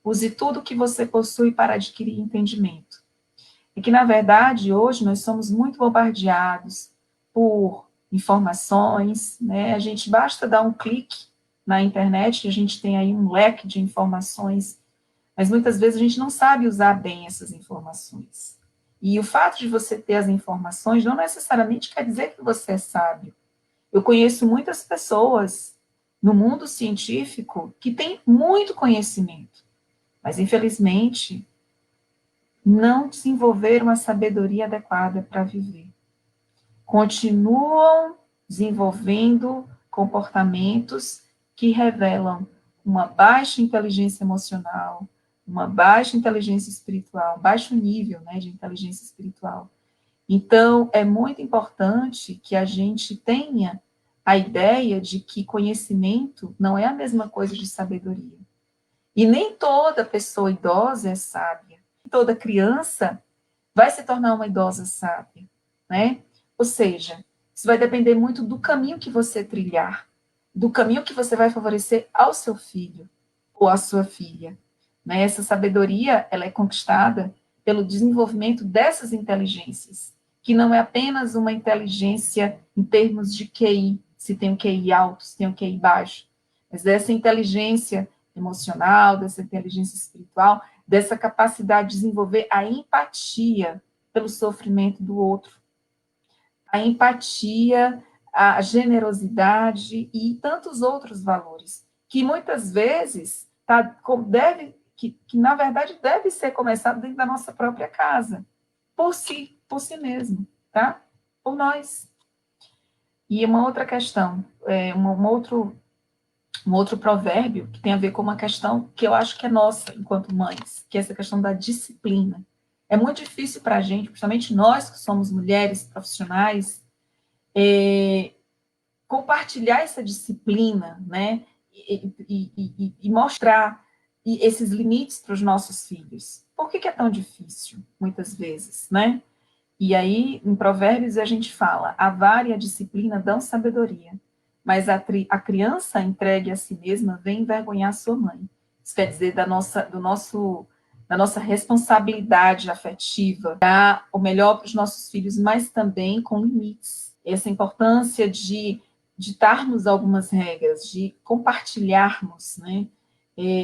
Use tudo que você possui para adquirir entendimento. E que, na verdade, hoje nós somos muito bombardeados por informações, né? A gente basta dar um clique na internet e a gente tem aí um leque de informações, mas muitas vezes a gente não sabe usar bem essas informações. E o fato de você ter as informações não necessariamente quer dizer que você é sábio. Eu conheço muitas pessoas no mundo científico que tem muito conhecimento, mas infelizmente não desenvolveram a sabedoria adequada para viver. Continuam desenvolvendo comportamentos que revelam uma baixa inteligência emocional, uma baixa inteligência espiritual, baixo nível, né, de inteligência espiritual. Então, é muito importante que a gente tenha a ideia de que conhecimento não é a mesma coisa de sabedoria. E nem toda pessoa idosa é sábia. Toda criança vai se tornar uma idosa sábia, né? Ou seja, isso vai depender muito do caminho que você trilhar, do caminho que você vai favorecer ao seu filho ou à sua filha. Né? Essa sabedoria, ela é conquistada pelo desenvolvimento dessas inteligências, que não é apenas uma inteligência em termos de QI, se tem um QI alto, se tem um QI baixo, mas dessa inteligência emocional, dessa inteligência espiritual, dessa capacidade de desenvolver a empatia pelo sofrimento do outro, a empatia, a generosidade e tantos outros valores, que muitas vezes que na verdade deve ser começado dentro da nossa própria casa, por si mesmo, tá? Por nós. E uma outra questão, um outro provérbio que tem a ver com uma questão que eu acho que é nossa enquanto mães, que é essa questão da disciplina. É muito difícil para a gente, principalmente nós que somos mulheres profissionais, compartilhar essa disciplina, né? E mostrar esses limites para os nossos filhos. Por que é tão difícil, muitas vezes, né? E aí, em Provérbios, a gente fala, a vara e a disciplina dão sabedoria, mas a criança entregue a si mesma vem envergonhar sua mãe. Isso quer dizer da nossa responsabilidade afetiva, dar o melhor para os nossos filhos, mas também com limites. Essa importância de ditarmos algumas regras, de compartilharmos, né,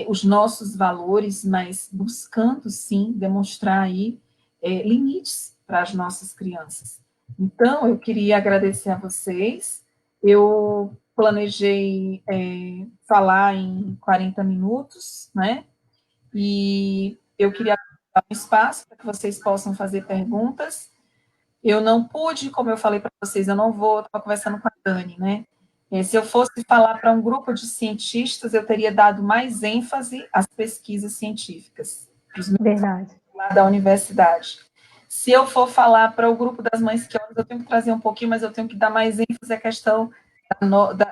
os nossos valores, mas buscando, sim, demonstrar aí limites para as nossas crianças. Então, eu queria agradecer a vocês. Eu planejei falar em 40 minutos, né? E eu queria dar um espaço para que vocês possam fazer perguntas. Eu não pude, como eu falei para vocês, eu não vou, estava conversando com a Dani, né? Se eu fosse falar para um grupo de cientistas, eu teria dado mais ênfase às pesquisas científicas, os meus Verdade. lá da universidade. Se eu for falar para o grupo das mães que oram, eu tenho que trazer um pouquinho, mas eu tenho que dar mais ênfase à questão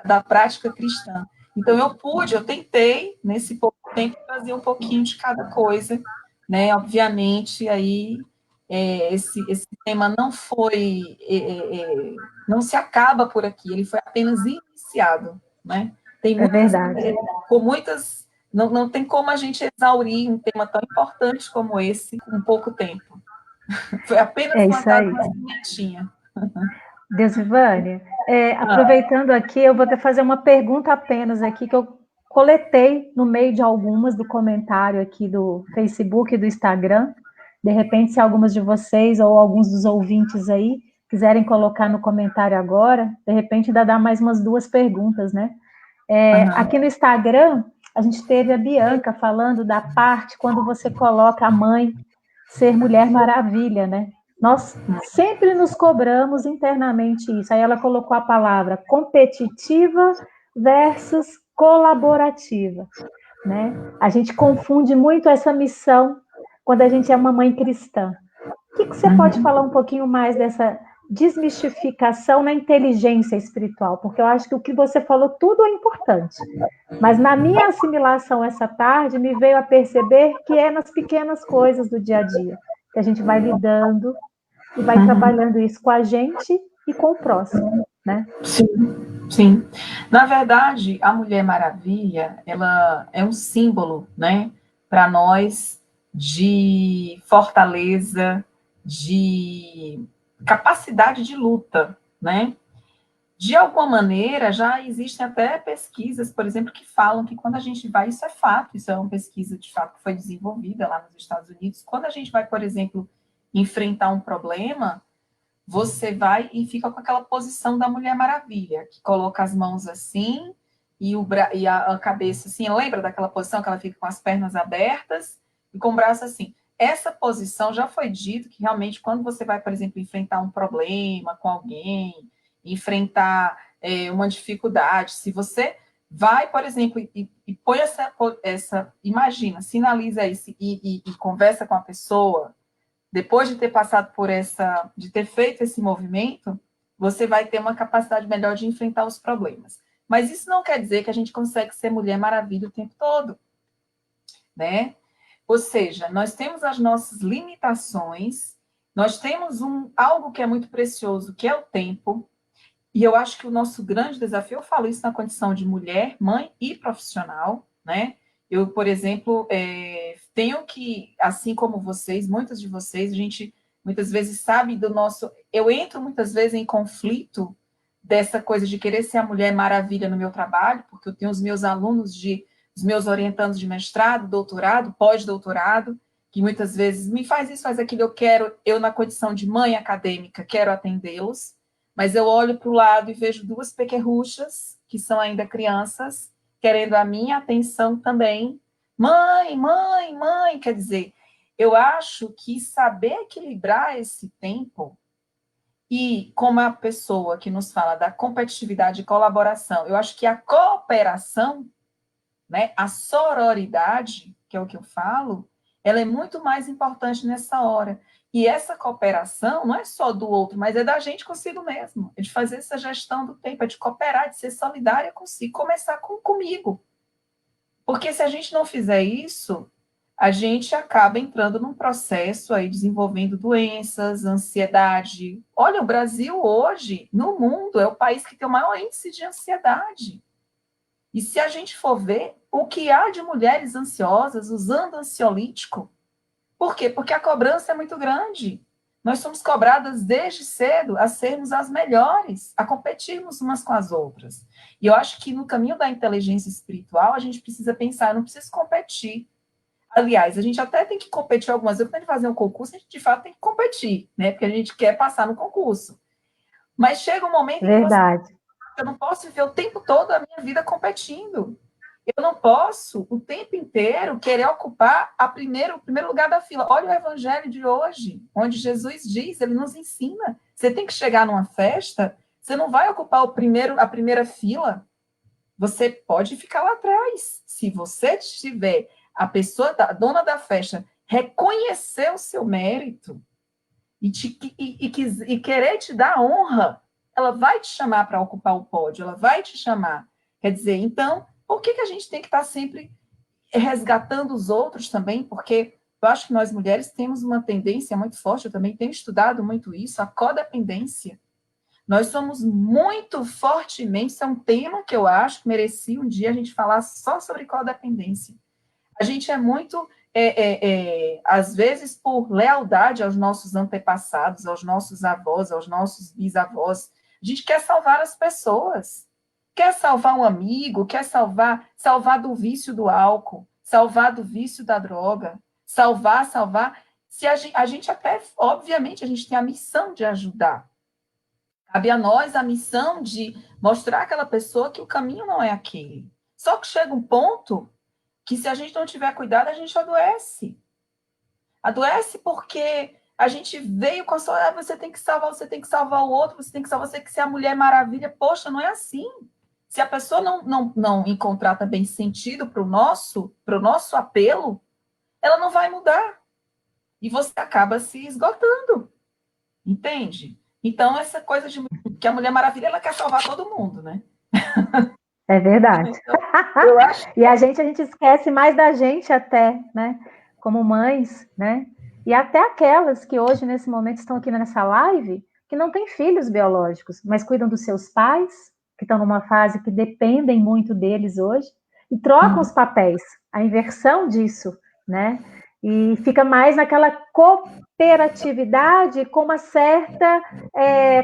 da prática cristã. Então, eu tentei, nesse pouco tempo, trazer um pouquinho de cada coisa, né? Obviamente, aí, esse tema não foi, não se acaba por aqui, ele foi apenas iniciado, né? Tem É muitas, verdade. com muitas, não tem como a gente exaurir um tema tão importante como esse com pouco tempo. Foi apenas É isso plantado aí. uma sementinha. Deusivânia, Ah, aproveitando aqui, eu vou fazer uma pergunta apenas aqui, que eu coletei no meio de algumas do comentário aqui do Facebook e do Instagram. De repente, se algumas de vocês ou alguns dos ouvintes aí quiserem colocar no comentário agora, de repente ainda dá mais umas duas perguntas, né? Aqui no Instagram, a gente teve a Bianca falando da parte quando você coloca a mãe ser Mulher Maravilha, né? Nós sempre nos cobramos internamente isso. Aí ela colocou a palavra competitiva versus colaborativa, né? A gente confunde muito essa missão quando a gente é uma mãe cristã. O que você pode falar um pouquinho mais dessa desmistificação na inteligência espiritual? Porque eu acho que o que você falou tudo é importante. Mas na minha assimilação essa tarde, me veio a perceber que é nas pequenas coisas do dia a dia que a gente vai lidando e vai trabalhando isso com a gente e com o próximo, né? sim, sim. Na verdade, a Mulher Maravilha, ela é um símbolo, né, para nós de fortaleza, de capacidade de luta, né? De alguma maneira, já existem até pesquisas, por exemplo, que falam que quando a gente vai, isso é fato, isso é uma pesquisa de fato que foi desenvolvida lá nos Estados Unidos, quando a gente vai, por exemplo, enfrentar um problema, você vai e fica com aquela posição da Mulher Maravilha, que coloca as mãos assim, e a cabeça assim, lembra daquela posição que ela fica com as pernas abertas e com o braço assim. Essa posição já foi dito que realmente quando você vai, por exemplo, enfrentar um problema com alguém, enfrentar uma dificuldade, se você vai, por exemplo, e põe imagina, sinaliza isso e conversa com a pessoa, depois de ter passado por de ter feito esse movimento, você vai ter uma capacidade melhor de enfrentar os problemas. Mas isso não quer dizer que a gente consegue ser Mulher Maravilha o tempo todo, né? Ou seja, nós temos as nossas limitações, nós temos algo que é muito precioso, que é o tempo, e eu acho que o nosso grande desafio, eu falo isso na condição de mulher, mãe e profissional, né? Eu, por exemplo, tenho que, assim como vocês, muitas de vocês, a gente muitas vezes sabe do nosso. Eu entro muitas vezes em conflito dessa coisa de querer ser a Mulher Maravilha no meu trabalho, porque eu tenho os meus alunos, os meus orientandos de mestrado, doutorado, pós-doutorado, que muitas vezes me faz isso, faz aquilo, eu na condição de mãe acadêmica, quero atendê-los, mas eu olho para o lado e vejo duas pequerruchas, que são ainda crianças, querendo a minha atenção também. Mãe, mãe, mãe, quer dizer, eu acho que saber equilibrar esse tempo e como a pessoa que nos fala da competitividade e colaboração, eu acho que a cooperação, né, a sororidade, que é o que eu falo, ela é muito mais importante nessa hora. E essa cooperação não é só do outro, mas é da gente consigo mesmo, é de fazer essa gestão do tempo, é de cooperar, de ser solidária consigo, começar comigo. Porque se a gente não fizer isso, a gente acaba entrando num processo aí, desenvolvendo doenças, ansiedade. Olha, o Brasil hoje, no mundo, é o país que tem o maior índice de ansiedade. E se a gente for ver o que há de mulheres ansiosas usando ansiolítico, por quê? Porque a cobrança é muito grande. Nós somos cobradas desde cedo a sermos as melhores, a competirmos umas com as outras. E eu acho que no caminho da inteligência espiritual, a gente precisa pensar, eu não preciso competir. Aliás, a gente até tem que competir algumas vezes, quando a gente fazer um concurso, a gente de fato tem que competir, né? Porque a gente quer passar no concurso. Mas chega um momento em que eu não posso viver o tempo todo a minha vida competindo. Eu não posso, o tempo inteiro, querer ocupar o primeiro lugar da fila. Olha o evangelho de hoje, onde Jesus diz, ele nos ensina. Você tem que chegar numa festa, você não vai ocupar a primeira fila. Você pode ficar lá atrás. Se você tiver a pessoa, a dona da festa, reconhecer o seu mérito e querer te dar honra, ela vai te chamar para ocupar o pódio, ela vai te chamar. Quer dizer, então, por que a gente tem que estar sempre resgatando os outros também? Porque eu acho que nós mulheres temos uma tendência muito forte, eu também tenho estudado muito isso, a codependência. Nós somos muito fortemente, isso é um tema que eu acho que merecia um dia a gente falar só sobre codependência. A gente é muito, às vezes, por lealdade aos nossos antepassados, aos nossos avós, aos nossos bisavós, a gente quer salvar as pessoas, quer salvar um amigo, quer salvar do vício do álcool, salvar do vício da droga, salvar. Se a gente até, obviamente, a gente tem a missão de ajudar. Cabe a nós a missão de mostrar àquela pessoa que o caminho não é aquele. Só que chega um ponto que se a gente não tiver cuidado, a gente adoece. Adoece porque a gente veio com a sua, você tem que salvar o outro, você tem que salvar, você tem que ser a Mulher Maravilha. Poxa, não é assim. Se a pessoa não encontrar também sentido para o nosso apelo, ela não vai mudar. E você acaba se esgotando. Entende? Então, essa coisa de que a Mulher Maravilha, ela quer salvar todo mundo, né? É verdade. Então, eu acho... E a gente esquece mais da gente até, né? Como mães, né? E até aquelas que hoje, nesse momento, estão aqui nessa live, que não têm filhos biológicos, mas cuidam dos seus pais, que estão numa fase que dependem muito deles hoje, e trocam os papéis, a inversão disso, né? E fica mais naquela cooperatividade com uma certa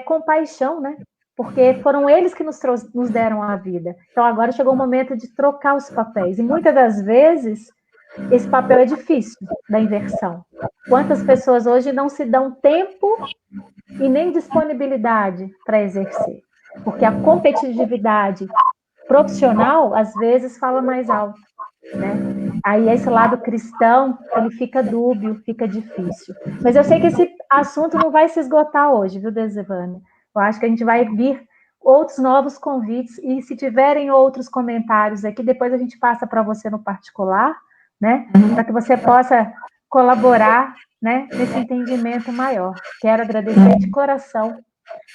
compaixão, né? Porque foram eles que nos deram a vida. Então, agora chegou o momento de trocar os papéis. E muitas das vezes, esse papel é difícil, da inversão. Quantas pessoas hoje não se dão tempo e nem disponibilidade para exercer? Porque a competitividade profissional, às vezes, fala mais alto, né? Aí esse lado cristão, ele fica dúbio, fica difícil. Mas eu sei que esse assunto não vai se esgotar hoje, viu, Desivane? Eu acho que a gente vai vir outros novos convites, e se tiverem outros comentários aqui, depois a gente passa para você no particular, né? Para que você possa colaborar, né, nesse entendimento maior. Quero agradecer de coração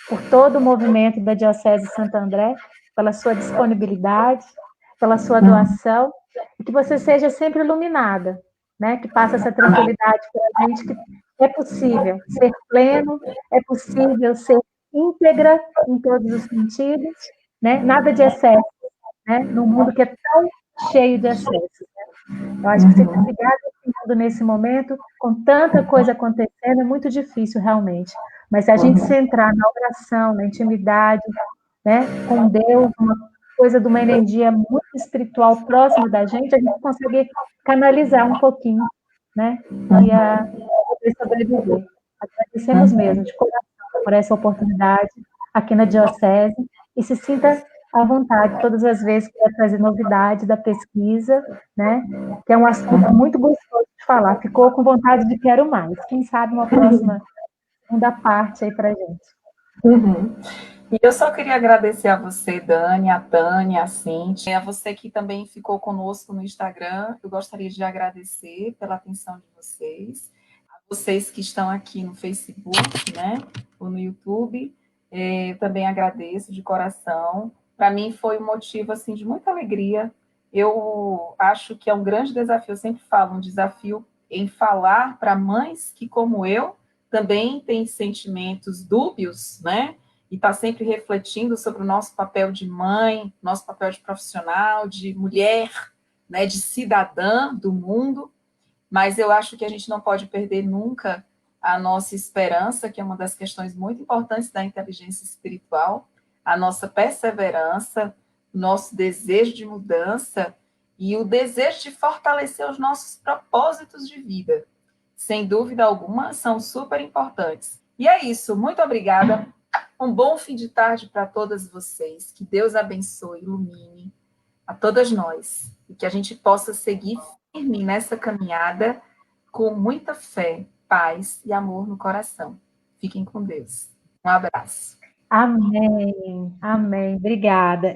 por todo o movimento da Diocese de Santo André, pela sua disponibilidade, pela sua doação, e que você seja sempre iluminada, né? Que passe essa tranquilidade para a gente, que é possível ser pleno, é possível ser íntegra em todos os sentidos, né? Nada de excesso, né? Num mundo que é tão cheio de excessos. Eu acho que se ligar tudo nesse momento, com tanta coisa acontecendo, é muito difícil realmente. Mas se a gente centrar na oração, na intimidade, né, com Deus, uma coisa de uma energia muito espiritual próxima da gente, a gente consegue canalizar um pouquinho, né, e poder sobreviver. Agradecemos mesmo, de coração, por essa oportunidade aqui na Diocese, e se sinta à vontade todas as vezes que vai trazer novidades da pesquisa, né, que é um assunto muito gostoso de falar. Ficou com vontade de quero mais. Quem sabe uma próxima segunda parte aí para a gente. Uhum. E eu só queria agradecer a você, Dani, a Tânia, a Cintia, a você que também ficou conosco no Instagram. Eu gostaria de agradecer pela atenção de vocês, a vocês que estão aqui no Facebook, né, ou no YouTube. Eu também agradeço de coração. Para mim foi um motivo assim de muita alegria. Eu acho que é um grande desafio, eu sempre falo, um desafio em falar para mães que, como eu, também têm sentimentos dúbios, né? E está sempre refletindo sobre o nosso papel de mãe, nosso papel de profissional, de mulher, né, de cidadã do mundo, mas eu acho que a gente não pode perder nunca a nossa esperança, que é uma das questões muito importantes da inteligência espiritual, a nossa perseverança, nosso desejo de mudança e o desejo de fortalecer os nossos propósitos de vida. Sem dúvida alguma, são super importantes. E é isso, muito obrigada. Um bom fim de tarde para todas vocês. Que Deus abençoe, ilumine a todas nós. E que a gente possa seguir firme nessa caminhada com muita fé, paz e amor no coração. Fiquem com Deus. Um abraço. Amém, amém. Obrigada.